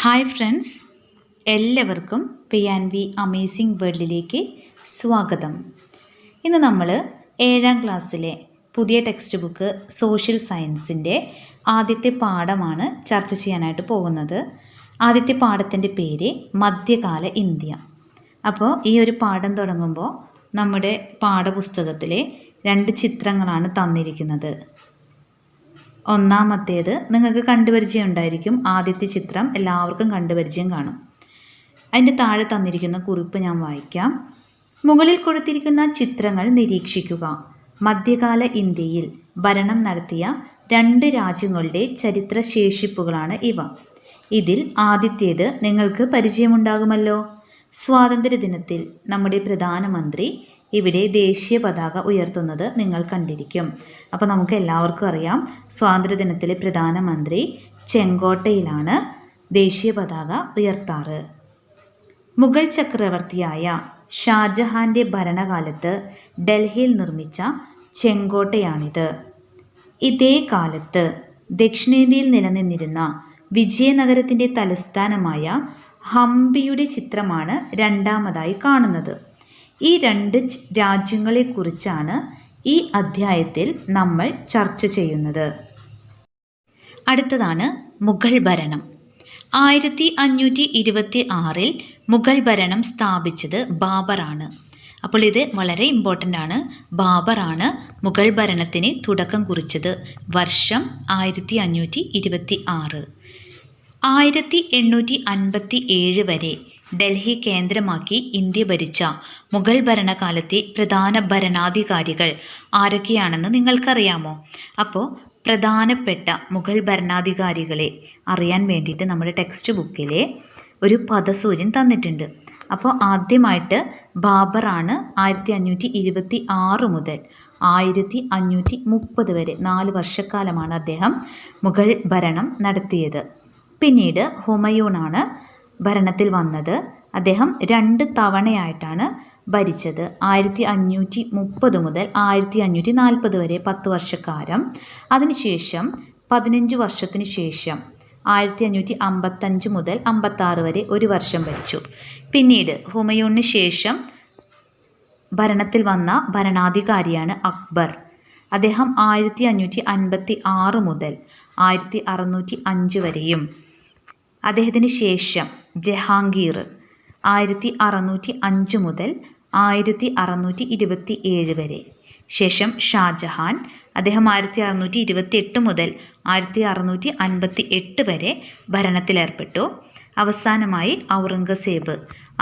Hi friends, എല്ലാവർക്കും PNV amazing വേൾഡിലേക്ക് സ്വാഗതം. ഇന്ന് നമ്മൾ 7ാം ക്ലാസ്സിലെ പുതിയ ടെക്സ്റ്റ് ബുക്ക് സോഷ്യൽ സയൻസിൻ്റെ ആദ്യത്തെ പാഠമാണ് ചർച്ച ചെയ്യാനായിട്ട് പോകുന്നത്. ആദ്യത്തെ പാഠത്തിൻ്റെ പേര് മധ്യകാല ഇന്ത്യ. അപ്പോൾ ഈ ഒരു പാഠം തുടങ്ങുമ്പോൾ നമ്മുടെ പാഠപുസ്തകത്തിലെ 2 ചിത്രങ്ങളാണ് തന്നിരിക്കുന്നത്. ഒന്നാമത്തേത് നിങ്ങൾക്ക് കണ്ടുപരിചയം ഉണ്ടായിരിക്കും. ആദ്യത്തെ ചിത്രം എല്ലാവർക്കും കണ്ടുപരിചയം കാണും. അതിൻ്റെ താഴെ തന്നിരിക്കുന്ന കുറിപ്പ് ഞാൻ വായിക്കാം. മുകളിൽ കൊടുത്തിരിക്കുന്ന ചിത്രങ്ങൾ നിരീക്ഷിക്കുക. മധ്യകാല ഇന്ത്യയിൽ ഭരണം നടത്തിയ 2 രാജ്യങ്ങളുടെ ചരിത്ര ശേഷിപ്പുകളാണ് ഇവ. ഇതിൽ ആദ്യത്തേത് നിങ്ങൾക്ക് പരിചയമുണ്ടാകുമല്ലോ. സ്വാതന്ത്ര്യദിനത്തിൽ നമ്മുടെ പ്രധാനമന്ത്രി ഇവിടെ ദേശീയ പതാക ഉയർത്തുന്നത് നിങ്ങൾ കണ്ടിരിക്കും. അപ്പോൾ നമുക്ക് എല്ലാവർക്കും അറിയാം, സ്വാതന്ത്ര്യദിനത്തിലെ പ്രധാനമന്ത്രി ചെങ്കോട്ടയിലാണ് ദേശീയ പതാക ഉയർത്താറ്. മുഗൾ ചക്രവർത്തിയായ ഷാജഹാൻ്റെ ഭരണകാലത്ത് ഡൽഹിയിൽ നിർമ്മിച്ച ചെങ്കോട്ടയാണിത്. ഇതേ കാലത്ത് ദക്ഷിണേന്ത്യയിൽ നിലനിന്നിരുന്ന വിജയനഗരത്തിൻ്റെ തലസ്ഥാനമായ ഹംപിയുടെ ചിത്രമാണ് രണ്ടാമതായി കാണുന്നത്. ഈ 2 രാജ്യങ്ങളെക്കുറിച്ചാണ് ഈ അധ്യായത്തിൽ നമ്മൾ ചർച്ച ചെയ്യുന്നത്. അടുത്തതാണ് മുഗൾ ഭരണം. 1526 മുഗൾ ഭരണം സ്ഥാപിച്ചത് ബാബറാണ്. അപ്പോൾ ഇത് വളരെ ഇമ്പോർട്ടൻ്റ് ആണ്. ബാബറാണ് മുഗൾ ഭരണത്തിന് തുടക്കം കുറിച്ചത്. വർഷം 1526. 1857 വരെ ഡൽഹി കേന്ദ്രമാക്കി ഇന്ത്യ ഭരിച്ച മുഗൾ ഭരണകാലത്തെ പ്രധാന ഭരണാധികാരികൾ ആരൊക്കെയാണെന്ന് നിങ്ങൾക്കറിയാമോ? അപ്പോൾ പ്രധാനപ്പെട്ട മുഗൾ ഭരണാധികാരികളെ അറിയാൻ വേണ്ടിയിട്ട് നമ്മുടെ ടെക്സ്റ്റ് ബുക്കിലെ ഒരു പദസൂര്യൻ തന്നിട്ടുണ്ട്. അപ്പോൾ ആദ്യമായിട്ട് ബാബറാണ് 1526 മുതൽ 1530 വരെ 4 വർഷക്കാലമാണ് അദ്ദേഹം മുഗൾ ഭരണം നടത്തിയത്. പിന്നീട് ഹുമയൂണാണ് ഭരണത്തിൽ വന്നത്. അദ്ദേഹം 2 തവണയായിട്ടാണ് ഭരിച്ചത്. 1530 മുതൽ 1540 വരെ 10 വർഷക്കാലം. അതിനുശേഷം 15 വർഷത്തിന് ശേഷം 1555 മുതൽ 56 വരെ 1 വർഷം ഭരിച്ചു. പിന്നീട് ഹുമയൂണിന് ശേഷം ഭരണത്തിൽ വന്ന ഭരണാധികാരിയാണ് അക്ബർ. അദ്ദേഹം 1556 മുതൽ 1605 വരെയും അദ്ദേഹത്തിന് ശേഷം ജഹാംഗീർ 1605 മുതൽ 1627 വരെ. ശേഷം ഷാജഹാൻ, അദ്ദേഹം 1628 മുതൽ 1658 വരെ ഭരണത്തിലേർപ്പെട്ടു. അവസാനമായി ഔറംഗസേബ്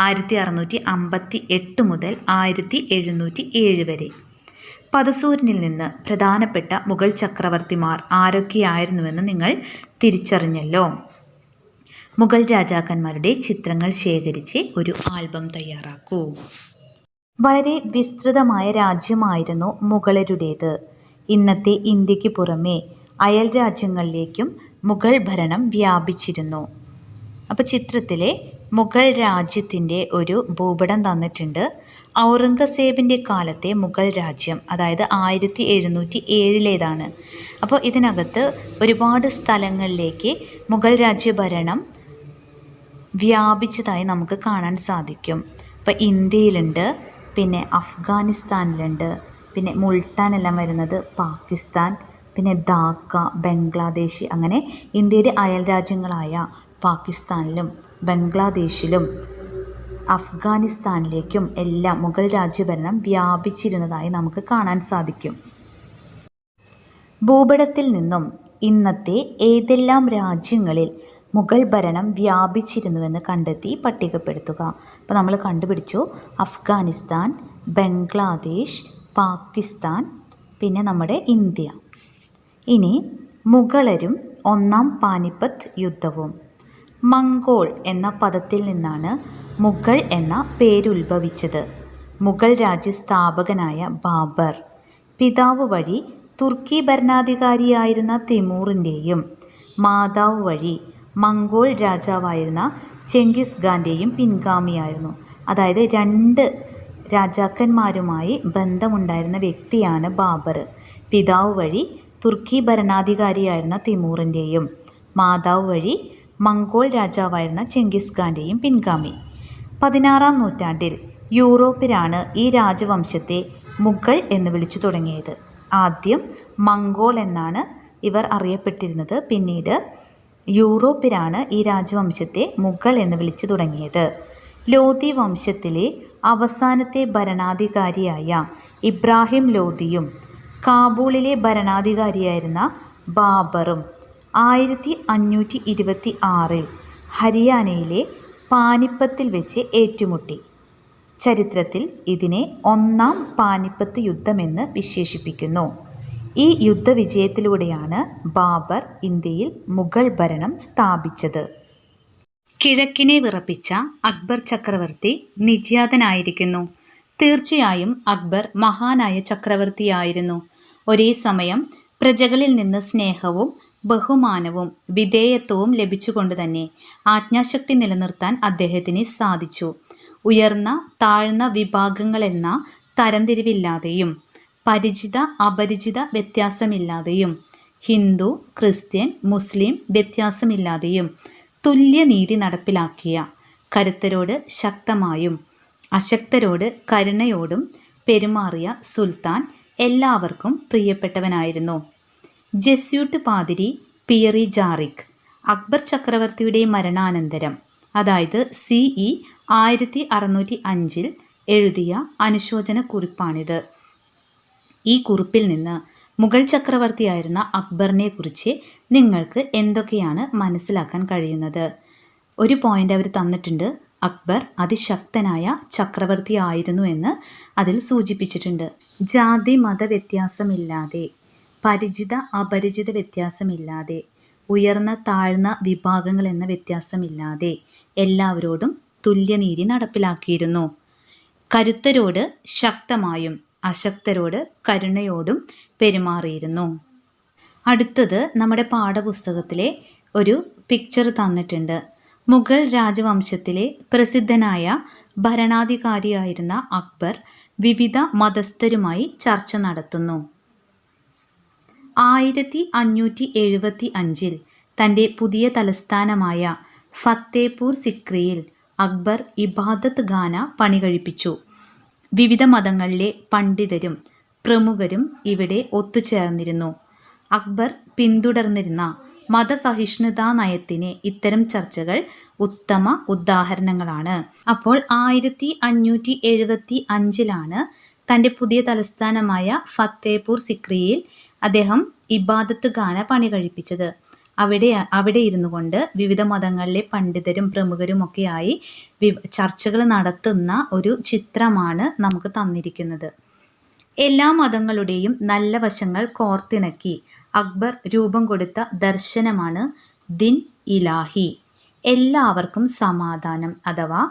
1658 മുതൽ 1707 വരെ. പദസൂര്യനിൽ നിന്ന് പ്രധാനപ്പെട്ട മുഗൾ ചക്രവർത്തിമാർ ആരൊക്കെയായിരുന്നുവെന്ന് നിങ്ങൾ തിരിച്ചറിഞ്ഞല്ലോ. മുഗൾ രാജാക്കന്മാരുടെ ചിത്രങ്ങൾ ശേഖരിച്ച് ഒരു ആൽബം തയ്യാറാക്കൂ. വളരെ വിസ്തൃതമായ രാജ്യമായിരുന്നു മുഗളരുടേത്. ഇന്നത്തെ ഇന്ത്യക്ക് പുറമെ അയൽ രാജ്യങ്ങളിലേക്കും മുഗൾ ഭരണം വ്യാപിച്ചിരുന്നു. അപ്പോൾ ചിത്രത്തിലെ മുഗൾ രാജ്യത്തിൻ്റെ ഒരു ഭൂപടം തന്നിട്ടുണ്ട്. ഔറംഗസേബിൻ്റെ കാലത്തെ മുഗൾ രാജ്യം, അതായത് 1707 അപ്പോൾ ഇതിനകത്ത് ഒരുപാട് സ്ഥലങ്ങളിലേക്ക് മുഗൾ രാജ്യഭരണം വ്യാപിച്ചതായി നമുക്ക് കാണാൻ സാധിക്കും. ഇപ്പോൾ ഇന്ത്യയിലുണ്ട്, പിന്നെ അഫ്ഗാനിസ്ഥാനിലുണ്ട്, പിന്നെ മുൾട്ടാൻ എല്ലാം വരുന്നത് പാകിസ്ഥാൻ, പിന്നെ ധാക്ക, ബംഗ്ലാദേശ്, അങ്ങനെ ഇന്ത്യയുടെ അയൽ രാജ്യങ്ങളായ പാകിസ്ഥാനിലും ബംഗ്ലാദേശിലും അഫ്ഗാനിസ്ഥാനിലേക്കും എല്ലാം മുഗൾ രാജ്യഭരണം വ്യാപിച്ചിരുന്നതായി നമുക്ക് കാണാൻ സാധിക്കും. ഭൂപടത്തിൽ നിന്നും ഇന്നത്തെ ഏതെല്ലാം രാജ്യങ്ങളിൽ മുഗൾ ഭരണം വ്യാപിച്ചിരുന്നുവെന്ന് കണ്ടെത്തി പട്ടികപ്പെടുത്തുക. അപ്പോൾ നമ്മൾ കണ്ടുപിടിച്ചു, അഫ്ഗാനിസ്ഥാൻ, ബംഗ്ലാദേശ്, പാകിസ്ഥാൻ, പിന്നെ നമ്മുടെ ഇന്ത്യ. ഇനി മുഗളരും 1ാം പാനിപ്പത്ത് യുദ്ധവും. മംഗോൾ എന്ന പദത്തിൽ നിന്നാണ് മുഗൾ എന്ന പേരുത്ഭവിച്ചത്. മുഗൾ രാജ്യസ്ഥാപകനായ ബാബർ പിതാവ് വഴി തുർക്കി ഭരണാധികാരിയായിരുന്ന തിമൂറിൻ്റെയും മാതാവ് വഴി മംഗോൾ രാജാവായിരുന്ന ചെങ്കിസ് ഖാൻ്റെയും പിൻഗാമിയായിരുന്നു. അതായത് 2 രാജാക്കന്മാരുമായി ബന്ധമുണ്ടായിരുന്ന വ്യക്തിയാണ് ബാബർ. പിതാവ് വഴി തുർക്കി ഭരണാധികാരിയായിരുന്ന തിമൂറിൻ്റെയും മാതാവ് വഴി മംഗോൾ രാജാവായിരുന്ന ചെങ്കിസ് ഖാൻ്റെയും പിൻഗാമി. 16-ാം നൂറ്റാണ്ടിൽ യൂറോപ്പിലാണ് ഈ രാജവംശത്തെ മുഗൾ എന്ന് വിളിച്ചു തുടങ്ങിയത്. ആദ്യം മംഗോൾ എന്നാണ് ഇവർ അറിയപ്പെട്ടിരുന്നത്. പിന്നീട് യൂറോപ്പിലാണ് ഈ രാജവംശത്തെ മുഗൾ എന്ന് വിളിച്ചു തുടങ്ങിയത്. ലോധി വംശത്തിലെ അവസാനത്തെ ഭരണാധികാരിയായ ഇബ്രാഹിം ലോധിയും കാബൂളിലെ ഭരണാധികാരിയായിരുന്ന ബാബറും 1526-ൽ ഹരിയാനയിലെ പാനിപ്പത്തിൽ വെച്ച് ഏറ്റുമുട്ടി. ചരിത്രത്തിൽ ഇതിനെ ഒന്നാം പാനിപ്പത്ത് യുദ്ധമെന്ന് വിശേഷിപ്പിക്കുന്നു. ഈ യുദ്ധവിജയത്തിലൂടെയാണ് ബാബർ ഇന്ത്യയിൽ മുഗൾ ഭരണം സ്ഥാപിച്ചത്. കിഴക്കിനെ വിറപ്പിച്ച അക്ബർ ചക്രവർത്തി നിര്യാതനായിരിക്കുന്നു. തീർച്ചയായും അക്ബർ മഹാനായ ചക്രവർത്തിയായിരുന്നു. ഒരേ സമയം പ്രജകളിൽ നിന്ന് സ്നേഹവും ബഹുമാനവും വിധേയത്വവും ലഭിച്ചുകൊണ്ട് തന്നെ ആജ്ഞാശക്തി നിലനിർത്താൻ അദ്ദേഹത്തിന് സാധിച്ചു. ഉയർന്ന താഴ്ന്ന വിഭാഗങ്ങളെന്ന തരംതിരിവില്ലാതെയും പരിചിത അപരിചിത വ്യത്യാസമില്ലാതെയും ഹിന്ദു ക്രിസ്ത്യൻ മുസ്ലിം വ്യത്യാസമില്ലാതെയും തുല്യനീതി നടപ്പിലാക്കിയ, കരുത്തരോട് ശക്തമായും അശക്തരോട് കരുണയോടും പെരുമാറിയ സുൽത്താൻ എല്ലാവർക്കും പ്രിയപ്പെട്ടവനായിരുന്നു. ജെസ്യൂട്ട് പാതിരി പിയറി ജാറിക് അക്ബർ ചക്രവർത്തിയുടെ മരണാനന്തരം, അതായത് CE 1605-ൽ എഴുതിയ അനുശോചന കുറിപ്പാണിത്. ഈ കുറിപ്പിൽ നിന്ന് മുഗൾ ചക്രവർത്തിയായിരുന്ന അക്ബറിനെ കുറിച്ച് നിങ്ങൾക്ക് എന്തൊക്കെയാണ് മനസ്സിലാക്കാൻ കഴിയുന്നത്? ഒരു പോയിന്റ് അവർ തന്നിട്ടുണ്ട്. അക്ബർ അതിശക്തനായ ചക്രവർത്തി ആയിരുന്നു എന്ന് അതിൽ സൂചിപ്പിച്ചിട്ടുണ്ട്. ജാതി മത വ്യത്യാസമില്ലാതെ, പരിചിത അപരിചിത വ്യത്യാസമില്ലാതെ, ഉയർന്ന താഴ്ന്ന വിഭാഗങ്ങൾ എന്ന വ്യത്യാസമില്ലാതെ എല്ലാവരോടും തുല്യനീതി നടപ്പിലാക്കിയിരുന്നു. കരുത്തരോട് ശക്തമായും അശക്തരോട് കരുണയോടും പെരുമാറിയിരുന്നു. അടുത്തത് നമ്മുടെ പാഠപുസ്തകത്തിലെ ഒരു പിക്ചർ തന്നിട്ടുണ്ട്. മുഗൾ രാജവംശത്തിലെ പ്രസിദ്ധനായ ഭരണാധികാരിയായിരുന്ന അക്ബർ വിവിധ മതസ്ഥരുമായി ചർച്ച നടത്തുന്നു. 1575-ൽ തൻ്റെ പുതിയ തലസ്ഥാനമായ ഫത്തേപൂർ സിക്രിയിൽ അക്ബർ ഇബാദത്ത് ഖാന പണികഴിപ്പിച്ചു. വിവിധ മതങ്ങളിലെ പണ്ഡിതരും പ്രമുഖരും ഇവിടെ ഒത്തുചേർന്നിരുന്നു. അക്ബർ പിന്തുടർന്നിരുന്ന മതസഹിഷ്ണുതാ നയത്തിന് ഇത്തരം ചർച്ചകൾ ഉത്തമ ഉദാഹരണങ്ങളാണ്. അപ്പോൾ 1575-ലാണ് തൻ്റെ പുതിയ തലസ്ഥാനമായ ഫത്തേപൂർ സിക്രിയിൽ അദ്ദേഹം ഇബാദത്ത് ഖാന പണി കഴിപ്പിച്ചത്. അവിടെ ഇരുന്നു കൊണ്ട് വിവിധ മതങ്ങളിലെ പണ്ഡിതരും പ്രമുഖരുമൊക്കെയായി ചർച്ചകൾ നടത്തുന്ന ഒരു ചിത്രമാണ് നമുക്ക് തന്നിരിക്കുന്നത്. എല്ലാ മതങ്ങളുടെയും നല്ല വശങ്ങൾ കോർത്തിണക്കി അക്ബർ രൂപം കൊടുത്ത ദർശനമാണ് ദിൻ ഇലാഹി. എല്ലാവർക്കും സമാധാനം അഥവാ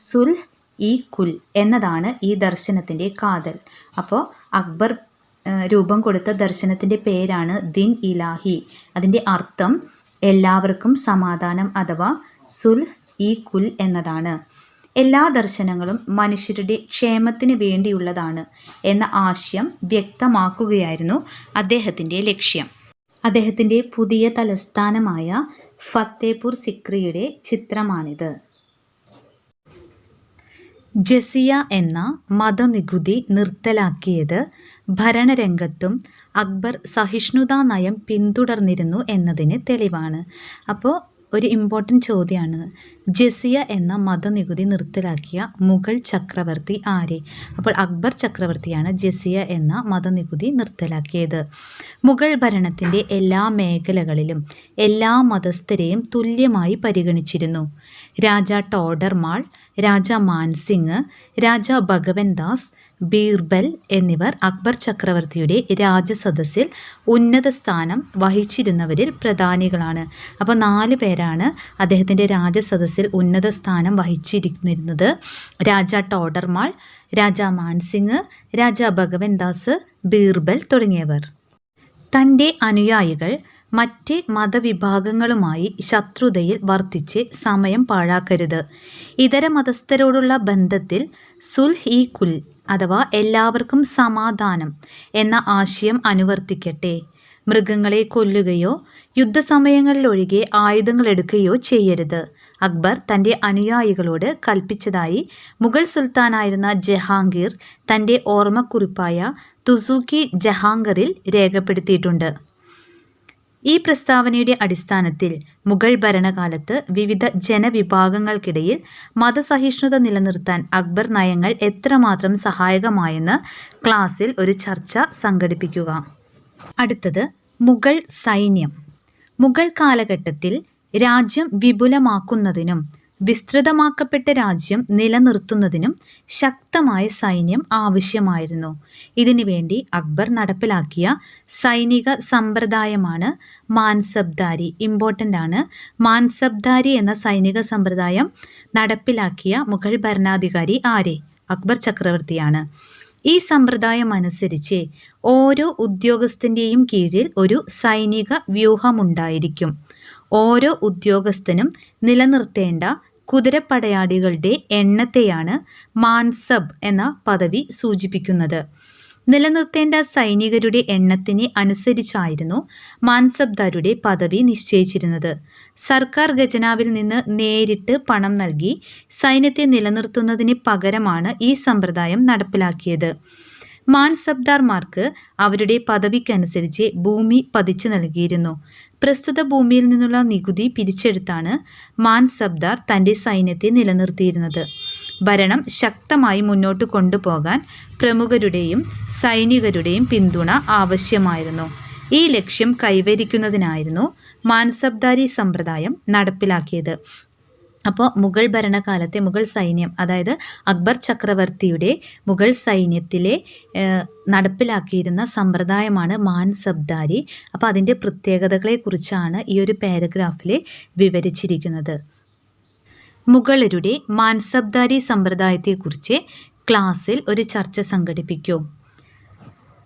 സുൽഹ് ഇ കുൽ എന്നതാണ് ഈ ദർശനത്തിൻ്റെ കാതൽ. അപ്പോൾ അക്ബർ രൂപം കൊടുത്ത ദർശനത്തിൻ്റെ പേരാണ് ദിൻ ഇലാഹി. അതിൻ്റെ അർത്ഥം എല്ലാവർക്കും സമാധാനം അഥവാ സുൽഹ് ഇ കുൽ എന്നതാണ്. എല്ലാ ദർശനങ്ങളും മനുഷ്യരുടെ ക്ഷേമത്തിന് വേണ്ടിയുള്ളതാണ് എന്ന ആശയം വ്യക്തമാക്കുകയായിരുന്നു അദ്ദേഹത്തിൻ്റെ ലക്ഷ്യം. അദ്ദേഹത്തിൻ്റെ പുതിയ തലസ്ഥാനമായ ഫത്തേപൂർ സിക്രിയുടെ ചിത്രമാണിത്. ജസിയ എന്ന മതനികുതി നിർത്തലാക്കിയത് ഭരണരംഗത്തും അക്ബർ സഹിഷ്ണുതാ നയം പിന്തുടർന്നിരുന്നു എന്നതിന് തെളിവാണ്. അപ്പോൾ ഒരു ഇമ്പോർട്ടൻ്റ് ചോദ്യമാണ്, ജസിയ എന്ന മതനികുതി നിർത്തലാക്കിയ മുഗൾ ചക്രവർത്തി ആര്? അപ്പോൾ അക്ബർ ചക്രവർത്തിയാണ് ജസിയ എന്ന മതനികുതി നിർത്തലാക്കിയത്. മുഗൾ ഭരണത്തിൻ്റെ എല്ലാ മേഖലകളിലും എല്ലാ മതസ്ഥരെയും തുല്യമായി പരിഗണിച്ചിരുന്നു. രാജ ടോഡർമാൾ, രാജ മാൻസിംഗ്, രാജ ഭഗവൻ ദാസ്, ബീർബൽ എന്നിവർ അക്ബർ ചക്രവർത്തിയുടെ രാജസദസ്സിൽ ഉന്നത സ്ഥാനം വഹിച്ചിരുന്നവരിൽ പ്രധാനികളാണ്. അപ്പോൾ 4 പേരാണ് അദ്ദേഹത്തിൻ്റെ രാജസദസ്സിൽ ഉന്നത സ്ഥാനം വഹിച്ചിരുന്നിരുന്നത്. രാജ ടോഡർമാൾ, രാജ മാൻസിംഗ്, രാജ ഭഗവൻ ദാസ്, ബീർബൽ തുടങ്ങിയവർ. തൻ്റെ അനുയായികൾ മറ്റ് മതവിഭാഗങ്ങളുമായി ശത്രുതയിൽ വർത്തിച്ച് സമയം പാഴാക്കരുത്. ഇതര മതസ്ഥരോടുള്ള ബന്ധത്തിൽ സുൽഹ് ഇ കുൽ അഥവാ എല്ലാവർക്കും സമാധാനം എന്ന ആശയം അനുവർത്തിക്കട്ടെ. മൃഗങ്ങളെ കൊല്ലുകയോ യുദ്ധസമയങ്ങളിലൊഴികെ ആയുധങ്ങൾ എടുക്കുകയോ ചെയ്യരുത്. അക്ബർ തൻ്റെ അനുയായികളോട് കൽപ്പിച്ചതായി മുഗൾ സുൽത്താനായിരുന്ന ജഹാംഗീർ തൻ്റെ ഓർമ്മക്കുറിപ്പായ തുസൂക്കി ജഹാംഗറിൽ രേഖപ്പെടുത്തിയിട്ടുണ്ട്. ഈ പ്രസ്താവനയുടെ അടിസ്ഥാനത്തിൽ മുഗൾ ഭരണകാലത്ത് വിവിധ ജനവിഭാഗങ്ങൾക്കിടയിൽ മതസഹിഷ്ണുത നിലനിർത്താൻ അക്ബർ നയങ്ങൾ എത്രമാത്രം സഹായകമായെന്ന് ക്ലാസ്സിൽ ഒരു ചർച്ച സംഘടിപ്പിക്കുക. അടുത്തത് മുഗൾ സൈന്യം. മുഗൾ കാലഘട്ടത്തിൽ രാജ്യം വിപുലമാക്കുന്നതിനും വിസ്തൃതമാക്കപ്പെട്ട രാജ്യം നിലനിർത്തുന്നതിനും ശക്തമായ സൈന്യം ആവശ്യമായിരുന്നു. ഇതിനുവേണ്ടി അക്ബർ നടപ്പിലാക്കിയ സൈനിക സമ്പ്രദായമാണ് മാൻസബ്ദാരി. ഇമ്പോർട്ടൻ്റ് ആണ്. മാൻസബ്ദാരി എന്ന സൈനിക സമ്പ്രദായം നടപ്പിലാക്കിയ മുഗൾ ഭരണാധികാരി ആരെ? അക്ബർ ചക്രവർത്തിയാണ്. ഈ സമ്പ്രദായം അനുസരിച്ച് ഓരോ ഉദ്യോഗസ്ഥൻ്റെയും കീഴിൽ ഒരു സൈനിക വ്യൂഹമുണ്ടായിരിക്കും. ഓരോ ഉദ്യോഗസ്ഥനും നിലനിർത്തേണ്ട കുതിരപ്പടയാളികളുടെ എണ്ണത്തെയാണ് മാൻസബ് എന്ന പദവി സൂചിപ്പിക്കുന്നത്. നിലനിർത്തേണ്ട സൈനികരുടെ എണ്ണത്തിന് അനുസരിച്ചായിരുന്നു മാൻസബ്ദാരുടെ പദവി നിശ്ചയിച്ചിരുന്നത്. സർക്കാർ ഖജനാവിൽ നിന്ന് നേരിട്ട് പണം നൽകി സൈന്യത്തെ നിലനിർത്തുന്നതിന് പകരമാണ് ഈ സമ്പ്രദായം നടപ്പിലാക്കിയത്. മാൻസബ്ദാർമാർക്ക് അവരുടെ പദവിക്കനുസരിച്ച് ഭൂമി പതിച്ചു നൽകിയിരുന്നു. പ്രസ്തുത ഭൂമിയിൽ നിന്നുള്ള നികുതി പിരിച്ചെടുത്താണ് മാൻസബ്ദാർ തൻ്റെ സൈന്യത്തെ നിലനിർത്തിയിരുന്നത്. ഭരണം ശക്തമായി മുന്നോട്ട് കൊണ്ടുപോകാൻ പ്രമുഖരുടെയും സൈനികരുടെയും പിന്തുണ ആവശ്യമായിരുന്നു. ഈ ലക്ഷ്യം കൈവരിക്കുന്നതിനായിരുന്നു മാൻസബ്ദാരി സമ്പ്രദായം നടപ്പിലാക്കിയത്. അപ്പോൾ മുഗൾ ഭരണകാലത്തെ മുഗൾ സൈന്യം, അതായത് അക്ബർ ചക്രവർത്തിയുടെ മുഗൾ സൈന്യത്തിലെ നടപ്പിലാക്കിയിരുന്ന സമ്പ്രദായമാണ് മാൻസബ്ദാരി. അപ്പോൾ അതിൻ്റെ പ്രത്യേകതകളെക്കുറിച്ചാണ് ഈ ഒരു പാരഗ്രാഫിൽ വിവരിച്ചിരിക്കുന്നത്. മുഗളരുടെ മാൻസബ്ദാരി സമ്പ്രദായത്തെക്കുറിച്ച് ക്ലാസ്സിൽ ഒരു ചർച്ച സംഘടിപ്പിക്കൂ.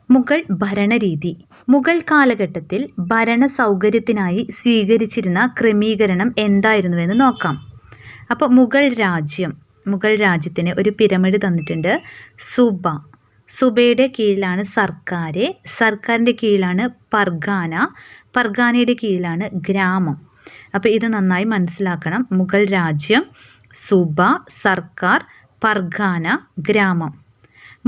മുഗൾ ഭരണരീതി. മുഗൾ കാലഘട്ടത്തിൽ ഭരണ സൗകര്യത്തിനായി സ്വീകരിച്ചിരുന്ന ക്രമീകരണം എന്തായിരുന്നുവെന്ന് നോക്കാം. അപ്പോൾ മുഗൾ രാജ്യത്തിന് ഒരു പിരമിഡ് തന്നിട്ടുണ്ട്. സുബയുടെ കീഴിലാണ് സർക്കാരിൻ്റെ കീഴിലാണ് പർഗാനയുടെ കീഴിലാണ് ഗ്രാമം. അപ്പോൾ ഇത് നന്നായി മനസ്സിലാക്കണം. മുഗൾ രാജ്യം, സുബ, സർക്കാർ, പർഗാന, ഗ്രാമം.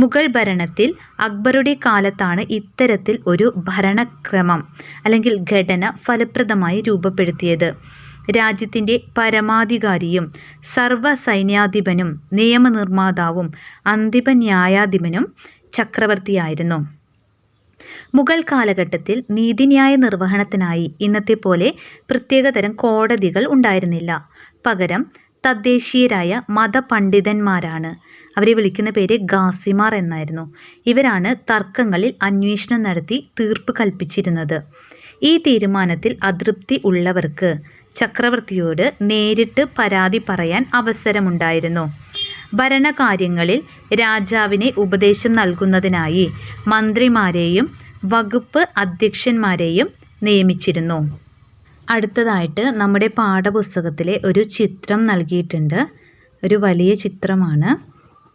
മുഗൾ ഭരണത്തിൽ അക്ബറുടെ കാലത്താണ് ഇത്തരത്തിൽ ഒരു ഭരണക്രമം അല്ലെങ്കിൽ ഘടന ഫലപ്രദമായി രൂപപ്പെടുത്തിയത്. രാജ്യത്തിൻ്റെ പരമാധികാരിയും സർവ്വസൈന്യാധിപനും നിയമനിർമ്മാതാവും അന്തിമ ന്യായാധിപനും ചക്രവർത്തിയായിരുന്നു. മുഗൾ കാലഘട്ടത്തിൽ നീതിന്യായ നിർവഹണത്തിനായി ഇന്നത്തെ പോലെ പ്രത്യേകതരം കോടതികൾ ഉണ്ടായിരുന്നില്ല. പകരം തദ്ദേശീയരായ മതപണ്ഡിതന്മാരാണ്. അവരെ വിളിക്കുന്ന പേര് ഗാസിമാർ എന്നായിരുന്നു. ഇവരാണ് തർക്കങ്ങളിൽ അന്വേഷണം നടത്തി തീർപ്പ് കൽപ്പിച്ചിരുന്നത്. ഈ തീരുമാനത്തിൽ അതൃപ്തി ഉള്ളവർക്ക് ചക്രവർത്തിയോട് നേരിട്ട് പരാതി പറയാൻ അവസരമുണ്ടായിരുന്നു. ഭരണകാര്യങ്ങളിൽ രാജാവിനെ ഉപദേശം നൽകുന്നതിനായി മന്ത്രിമാരെയും വകുപ്പ് അധ്യക്ഷന്മാരെയും നിയമിച്ചിരുന്നു. അടുത്തതായിട്ട് നമ്മുടെ പാഠപുസ്തകത്തിലെ ഒരു ചിത്രം നൽകിയിട്ടുണ്ട്. ഒരു വലിയ ചിത്രമാണ്.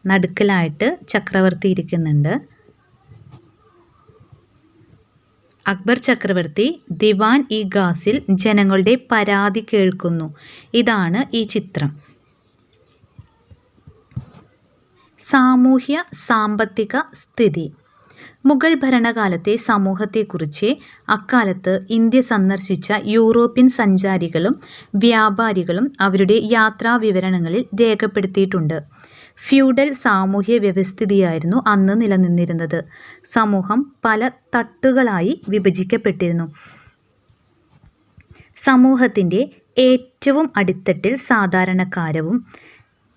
നടുക്കിലായിട്ട് ചക്രവർത്തി ഇരിക്കുന്നുണ്ട്. അക്ബർ ചക്രവർത്തി ദിവാൻ ഇ ഗാസിൽ ജനങ്ങളുടെ പരാതി കേൾക്കുന്നു. ഇതാണ് ഈ ചിത്രം. സാമൂഹ്യ സാമ്പത്തിക സ്ഥിതി. മുഗൾ ഭരണകാലത്തെ സമൂഹത്തെക്കുറിച്ച് അക്കാലത്ത് ഇന്ത്യ സന്ദർശിച്ച യൂറോപ്യൻ സഞ്ചാരികളും വ്യാപാരികളും അവരുടെ യാത്രാവിവരണങ്ങളിൽ രേഖപ്പെടുത്തിയിട്ടുണ്ട്. ഫ്യൂഡൽ സാമൂഹ്യ വ്യവസ്ഥിതിയായിരുന്നു അന്ന് നിലനിന്നിരുന്നത്. സമൂഹം പല തട്ടുകളായി വിഭജിക്കപ്പെട്ടിരുന്നു. സമൂഹത്തിൻ്റെ ഏറ്റവും അടിത്തട്ടിൽ സാധാരണക്കാരവും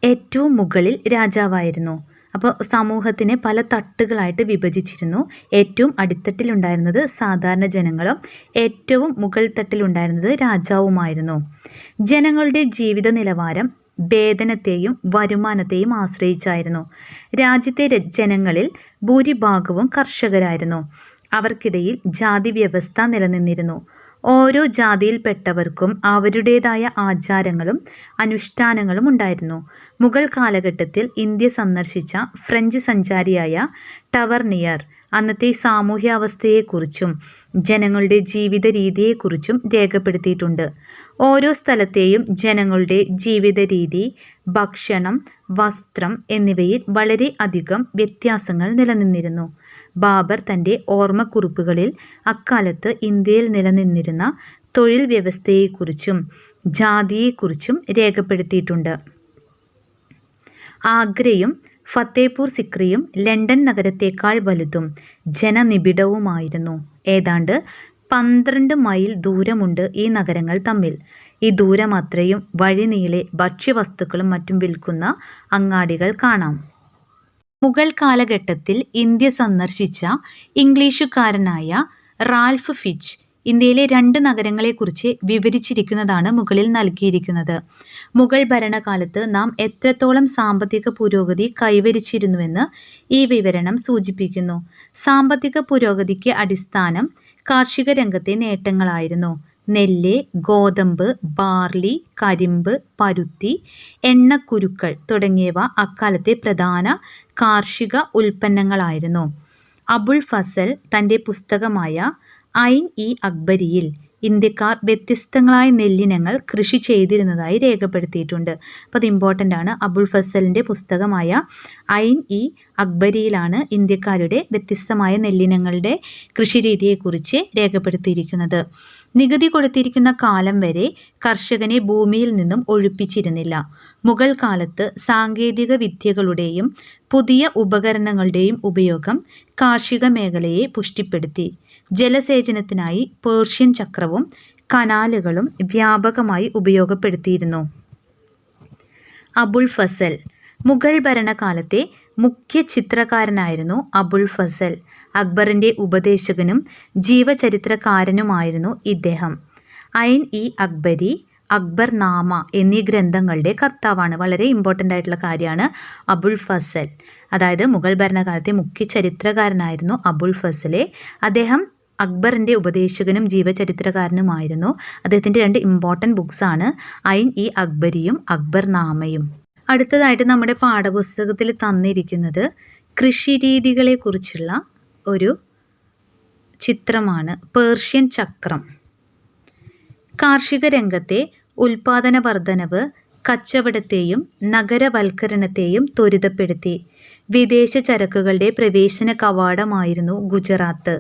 ഏറ്റവും മുകളിൽ രാജാവായിരുന്നു. അപ്പോൾ സമൂഹത്തിനെ പല തട്ടുകളായിട്ട് വിഭജിച്ചിരുന്നു. ഏറ്റവും അടിത്തട്ടിലുണ്ടായിരുന്നത് സാധാരണ ജനങ്ങളും ഏറ്റവും മുകൾ തട്ടിലുണ്ടായിരുന്നത് രാജാവുമായിരുന്നു. ജനങ്ങളുടെ ജീവിത നിലവാരം വേതനത്തെയും വരുമാനത്തെയും ആശ്രയിച്ചായിരുന്നു. രാജ്യത്തെ ജനങ്ങളിൽ ഭൂരിഭാഗവും കർഷകരായിരുന്നു. അവർക്കിടയിൽ ജാതി വ്യവസ്ഥ നിലനിന്നിരുന്നു. ഓരോ ജാതിയിൽപ്പെട്ടവർക്കും അവരുടേതായ ആചാരങ്ങളും അനുഷ്ഠാനങ്ങളും ഉണ്ടായിരുന്നു. മുഗൾ കാലഘട്ടത്തിൽ ഇന്ത്യ സന്ദർശിച്ച ഫ്രഞ്ച് സഞ്ചാരിയായ ടവർണിയർ അന്നത്തെ സാമൂഹ്യാവസ്ഥയെക്കുറിച്ചും ജനങ്ങളുടെ ജീവിത രീതിയെക്കുറിച്ചും രേഖപ്പെടുത്തിയിട്ടുണ്ട്. ഓരോ സ്ഥലത്തെയും ജനങ്ങളുടെ ജീവിത രീതി, ഭക്ഷണം, വസ്ത്രം എന്നിവയിൽ വളരെ അധികം വ്യത്യാസങ്ങൾ നിലനിന്നിരുന്നു. ബാബർ തൻ്റെ ഓർമ്മക്കുറിപ്പുകളിൽ അക്കാലത്ത് ഇന്ത്യയിൽ നിലനിന്നിരുന്ന തൊഴിൽ വ്യവസ്ഥയെക്കുറിച്ചും ജാതിയെക്കുറിച്ചും രേഖപ്പെടുത്തിയിട്ടുണ്ട്. ആഗ്രയും ഫത്തേപൂർ സിക്രിയും ലണ്ടൻ നഗരത്തേക്കാൾ വലുതും ജനനിബിഡവുമായിരുന്നു. ഏതാണ്ട് 12 മൈൽ ദൂരമുണ്ട് ഈ നഗരങ്ങൾ തമ്മിൽ. ഈ ദൂരം അത്രയും വഴിനീളെ ഭക്ഷ്യവസ്തുക്കളും മറ്റും വിൽക്കുന്ന അങ്ങാടികൾ കാണാം. മുഗൾ കാലഘട്ടത്തിൽ ഇന്ത്യ സന്ദർശിച്ച ഇംഗ്ലീഷുകാരനായ റാൽഫ് ഫിച്ച് ഇന്ത്യയിലെ 2 നഗരങ്ങളെക്കുറിച്ച് വിവരിച്ചിരിക്കുന്നതാണ് മുകളിൽ നൽകിയിരിക്കുന്നത്. മുഗൾ ഭരണകാലത്ത് നാം എത്രത്തോളം സാമ്പത്തിക പുരോഗതി കൈവരിച്ചിരുന്നുവെന്ന് ഈ വിവരണം സൂചിപ്പിക്കുന്നു. സാമ്പത്തിക പുരോഗതിക്ക് അടിസ്ഥാനം കാർഷിക രംഗത്തെ നേട്ടങ്ങളായിരുന്നു. നെല്ല്, ഗോതമ്പ്, ബാർലി, കരിമ്പ്, പരുത്തി, എണ്ണക്കുരുക്കൾ തുടങ്ങിയവ അക്കാലത്തെ പ്രധാന കാർഷിക ഉൽപ്പന്നങ്ങളായിരുന്നു. അബുൾ ഫസൽ തൻ്റെ പുസ്തകമായ ഐൻ ഇ അക്ബരിയിൽ ഇന്ത്യക്കാർ വ്യത്യസ്തങ്ങളായ നെല്ലിനങ്ങൾ കൃഷി ചെയ്തിരുന്നതായി രേഖപ്പെടുത്തിയിട്ടുണ്ട്. അപ്പോൾ അത് ഇമ്പോർട്ടൻ്റ് ആണ്. അബുൾ ഫസലിൻ്റെ പുസ്തകമായ ഐൻ ഇ അക്ബരിയിലാണ് ഇന്ത്യക്കാരുടെ വ്യത്യസ്തമായ നെല്ലിനങ്ങളുടെ കൃഷിരീതിയെക്കുറിച്ച് രേഖപ്പെടുത്തിയിരിക്കുന്നത്. നികുതി കൊടുത്തിരിക്കുന്ന കാലം വരെ കർഷകനെ ഭൂമിയിൽ നിന്നും ഒഴിപ്പിച്ചിരുന്നില്ല. മുഗൾ കാലത്ത് സാങ്കേതിക വിദ്യകളുടെയും പുതിയ ഉപകരണങ്ങളുടെയും ഉപയോഗം കാർഷിക മേഖലയെ പുഷ്ടിപ്പെടുത്തി. ജലസേചനത്തിനായി പേർഷ്യൻ ചക്രവും കനാലുകളും വ്യാപകമായി ഉപയോഗപ്പെടുത്തിയിരുന്നു. അബുൾ ഫസൽ മുഗൾ ഭരണകാലത്തെ മുഖ്യ ചിത്രകാരനായിരുന്നു അബുൾ ഫസൽ. അക്ബറിൻ്റെ ഉപദേശകനും ജീവചരിത്രകാരനുമായിരുന്നു ഇദ്ദേഹം. ഐൻ ഇ അക്ബരി, അക്ബർ നാമ എന്നീ ഗ്രന്ഥങ്ങളുടെ കർത്താവാണ്. വളരെ ഇമ്പോർട്ടൻ്റ് ആയിട്ടുള്ള കാര്യമാണ് അബുൾ ഫസൽ. അതായത് മുഗൾ ഭരണകാലത്തെ മുഖ്യ ചരിത്രകാരനായിരുന്നു അബുൾ ഫസലെ. അദ്ദേഹം അക്ബറിൻ്റെ ഉപദേശകനും ജീവചരിത്രകാരനുമായിരുന്നു. അദ്ദേഹത്തിൻ്റെ 2 ഇമ്പോർട്ടൻ്റ് ബുക്സാണ് ഐൻ ഇ അക്ബരിയും അക്ബർ നാമയും. അടുത്തതായിട്ട് നമ്മുടെ പാഠപുസ്തകത്തിൽ തന്നിരിക്കുന്നത് കൃഷിരീതികളെക്കുറിച്ചുള്ള ഒരു ചിത്രമാണ്. പേർഷ്യൻ ചക്രം. കാർഷിക രംഗത്തെ ഉൽപാദന വർധനവ് കച്ചവടത്തെയും നഗരവൽക്കരണത്തെയും ത്വരിതപ്പെടുത്തി. വിദേശ ചരക്കുകളുടെ പ്രവേശന കവാടമായിരുന്നു ഗുജറാത്ത്.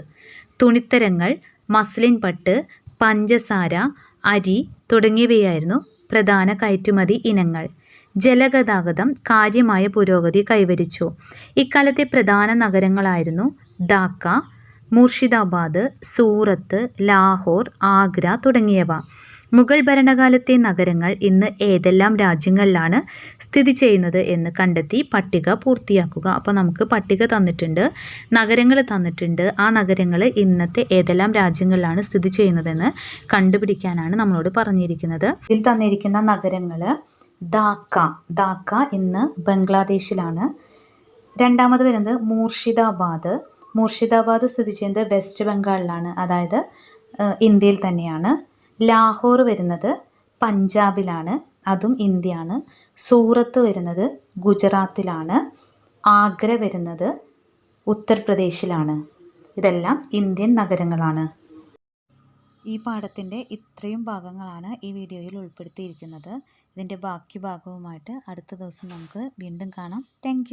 തുണിത്തരങ്ങൾ, മസ്ലിൻ പട്ട്, പഞ്ചസാര, അരി തുടങ്ങിയവയായിരുന്നു പ്രധാന കയറ്റുമതി ഇനങ്ങൾ. ജലഗതാഗതം കാര്യമായ പുരോഗതി കൈവരിച്ചു. ഇക്കാലത്തെ പ്രധാന നഗരങ്ങളായിരുന്നു ധാക്ക, മുർഷിദാബാദ്, സൂറത്ത്, ലാഹോർ, ആഗ്ര തുടങ്ങിയവ. മുഗൾ ഭരണകാലത്തെ നഗരങ്ങൾ ഇന്ന് ഏതെല്ലാം രാജ്യങ്ങളിലാണ് സ്ഥിതി ചെയ്യുന്നത് എന്ന് കണ്ടെത്തി പട്ടിക പൂർത്തിയാക്കുക. അപ്പോൾ നമുക്ക് പട്ടിക തന്നിട്ടുണ്ട്, നഗരങ്ങൾ തന്നിട്ടുണ്ട്. ആ നഗരങ്ങൾ ഇന്നത്തെ ഏതെല്ലാം രാജ്യങ്ങളിലാണ് സ്ഥിതി ചെയ്യുന്നതെന്ന് കണ്ടുപിടിക്കാനാണ് നമ്മളോട് പറഞ്ഞിരിക്കുന്നത്. ഇതിൽ തന്നിരിക്കുന്ന നഗരങ്ങൾ ധാക്ക ഇന്ന് ബംഗ്ലാദേശിലാണ്. രണ്ടാമത് വരുന്നത് മൂർഷിദാബാദ് സ്ഥിതി ചെയ്യുന്നത് വെസ്റ്റ് ബംഗാളിലാണ്, അതായത് ഇന്ത്യയിൽ തന്നെയാണ്. ലാഹോർ വരുന്നത് പഞ്ചാബിലാണ്, അതും ഇന്ത്യയാണ്. സൂറത്ത് വരുന്നത് ഗുജറാത്തിലാണ്. ആഗ്ര വരുന്നത് ഉത്തർപ്രദേശിലാണ്. ഇതെല്ലാം ഇന്ത്യൻ നഗരങ്ങളാണ്. ഈ പാഠത്തിൻ്റെ ഇത്രയും ഭാഗങ്ങളാണ് ഈ വീഡിയോയിൽ ഉൾപ്പെടുത്തിയിരിക്കുന്നത്. ഇതിൻ്റെ ബാക്കി ഭാഗവുമായിട്ട് അടുത്ത ദിവസം നമുക്ക് വീണ്ടും കാണാം. താങ്ക്